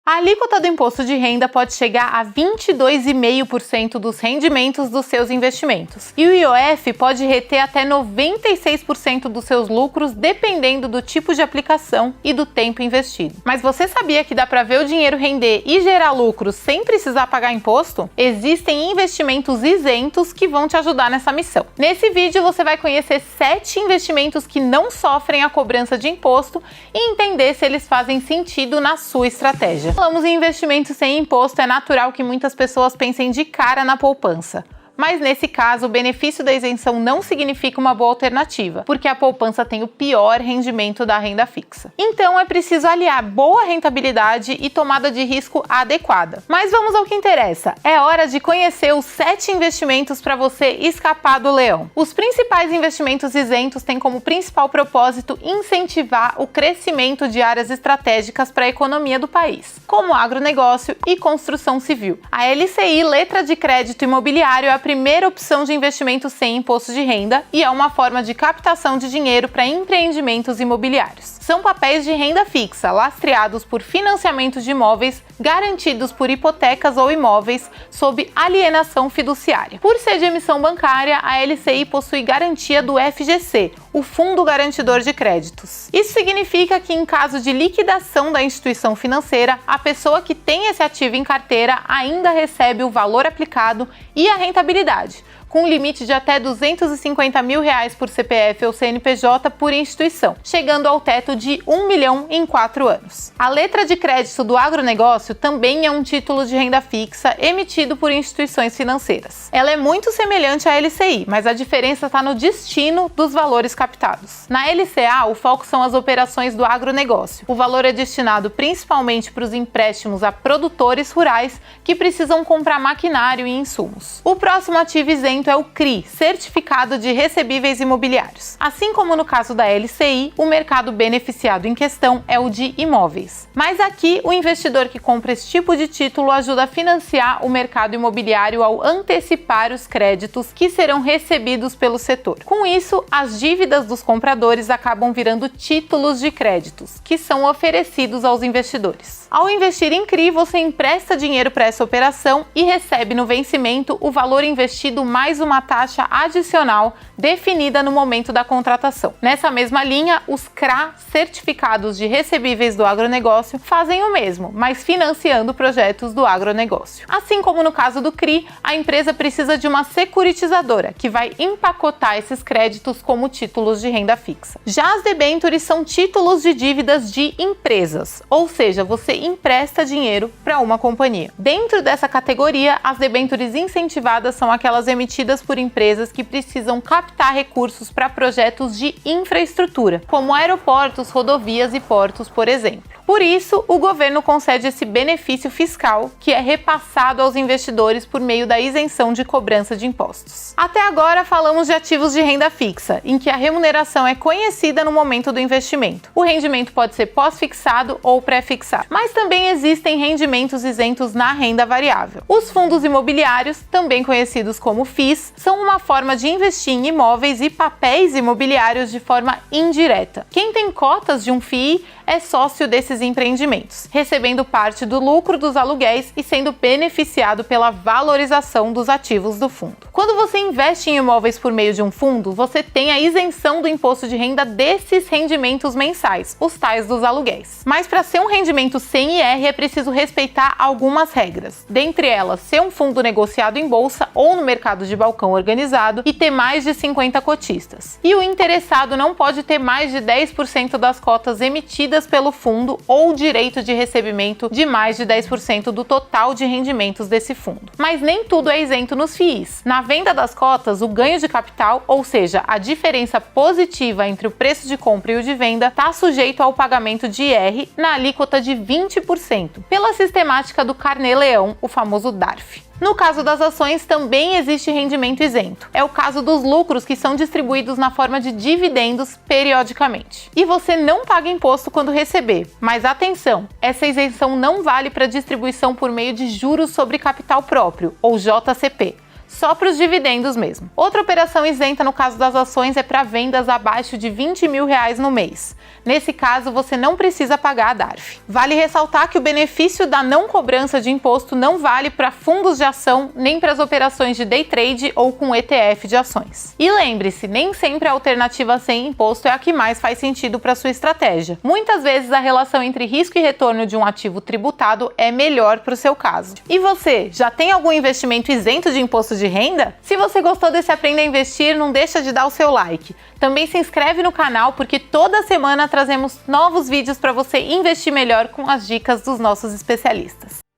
A alíquota do imposto de renda pode chegar a 22,5% dos rendimentos dos seus investimentos. E o IOF pode reter até 96% dos seus lucros, dependendo do tipo de aplicação e do tempo investido. Mas você sabia que dá para ver o dinheiro render e gerar lucros sem precisar pagar imposto? Existem investimentos isentos que vão te ajudar nessa missão. Nesse vídeo você vai conhecer 7 investimentos que não sofrem a cobrança de imposto e entender se eles fazem sentido na sua estratégia. Falamos em investimentos sem imposto, é natural que muitas pessoas pensem de cara na poupança. Mas nesse caso, o benefício da isenção não significa uma boa alternativa, porque a poupança tem o pior rendimento da renda fixa. Então é preciso aliar boa rentabilidade e tomada de risco adequada. Mas vamos ao que interessa. É hora de conhecer os 7 investimentos para você escapar do leão. Os principais investimentos isentos têm como principal propósito incentivar o crescimento de áreas estratégicas para a economia do país, como agronegócio e construção civil. A LCI, letra de crédito imobiliário, é a primeira opção de investimento sem imposto de renda e é uma forma de captação de dinheiro para empreendimentos imobiliários. São papéis de renda fixa, lastreados por financiamento de imóveis, garantidos por hipotecas ou imóveis, sob alienação fiduciária. Por ser de emissão bancária, a LCI possui garantia do FGC, o Fundo Garantidor de Créditos. Isso significa que, em caso de liquidação da instituição financeira, a pessoa que tem esse ativo em carteira ainda recebe o valor aplicado e a rentabilidade, com um limite de até R$ 250 mil por CPF ou CNPJ por instituição, chegando ao teto de R$ 1 milhão em 4 anos. A letra de crédito do agronegócio também é um título de renda fixa emitido por instituições financeiras. Ela é muito semelhante à LCI, mas a diferença está no destino dos valores captados. Na LCA, o foco são as operações do agronegócio. O valor é destinado principalmente para os empréstimos a produtores rurais que precisam comprar maquinário e insumos. O próximo ativo isento é o CRI, Certificado de Recebíveis Imobiliários. Assim como no caso da LCI, o mercado beneficiado em questão é o de imóveis. Mas aqui, o investidor que compra esse tipo de título ajuda a financiar o mercado imobiliário ao antecipar os créditos que serão recebidos pelo setor. Com isso, as dívidas dos compradores acabam virando títulos de créditos, que são oferecidos aos investidores. Ao investir em CRI, você empresta dinheiro para essa operação e recebe no vencimento o valor investido mais uma taxa adicional definida no momento da contratação. Nessa mesma linha, os CRA, Certificados de Recebíveis do Agronegócio, fazem o mesmo, mas financiando projetos do agronegócio. Assim como no caso do CRI, a empresa precisa de uma securitizadora, que vai empacotar esses créditos como títulos de renda fixa. Já as debêntures são títulos de dívidas de empresas, ou seja, você empresta dinheiro para uma companhia. Dentro dessa categoria, as debêntures incentivadas são aquelas emitidas por empresas que precisam captar recursos para projetos de infraestrutura, como aeroportos, rodovias e portos, por exemplo. Por isso, o governo concede esse benefício fiscal, que é repassado aos investidores por meio da isenção de cobrança de impostos. Até agora, falamos de ativos de renda fixa, em que a remuneração é conhecida no momento do investimento. O rendimento pode ser pós-fixado ou pré-fixado. Mas também existem rendimentos isentos na renda variável. Os fundos imobiliários, também conhecidos como FIIs, são uma forma de investir em imóveis e papéis imobiliários de forma indireta. Quem tem cotas de um FII é sócio desses empreendimentos, recebendo parte do lucro dos aluguéis e sendo beneficiado pela valorização dos ativos do fundo. Quando você investe em imóveis por meio de um fundo, você tem a isenção do imposto de renda desses rendimentos mensais, os tais dos aluguéis. Mas para ser um rendimento sem IR é preciso respeitar algumas regras, dentre elas ser um fundo negociado em bolsa ou no mercado de balcão organizado e ter mais de 50 cotistas. E o interessado não pode ter mais de 10% das cotas emitidas pelo fundo ou direito de recebimento de mais de 10% do total de rendimentos desse fundo. Mas nem tudo é isento nos FIIs. Na venda das cotas, o ganho de capital, ou seja, a diferença positiva entre o preço de compra e o de venda, está sujeito ao pagamento de IR na alíquota de 20%, pela sistemática do Carnê-Leão, o famoso DARF. No caso das ações, também existe rendimento isento. É o caso dos lucros que são distribuídos na forma de dividendos periodicamente. E você não paga imposto quando receber. Mas atenção, essa isenção não vale para distribuição por meio de juros sobre capital próprio, ou JCP. só para os dividendos mesmo. Outra operação isenta no caso das ações é para vendas abaixo de R$20 mil no mês. Nesse caso, você não precisa pagar a DARF. Vale ressaltar que o benefício da não cobrança de imposto não vale para fundos de ação nem para as operações de day trade ou com ETF de ações. E lembre-se, nem sempre a alternativa sem imposto é a que mais faz sentido para sua estratégia. Muitas vezes a relação entre risco e retorno de um ativo tributado é melhor para o seu caso. E você, já tem algum investimento isento de imposto de renda? Se você gostou desse Aprenda a Investir, não deixa de dar o seu like. Também se inscreve no canal porque toda semana trazemos novos vídeos para você investir melhor com as dicas dos nossos especialistas.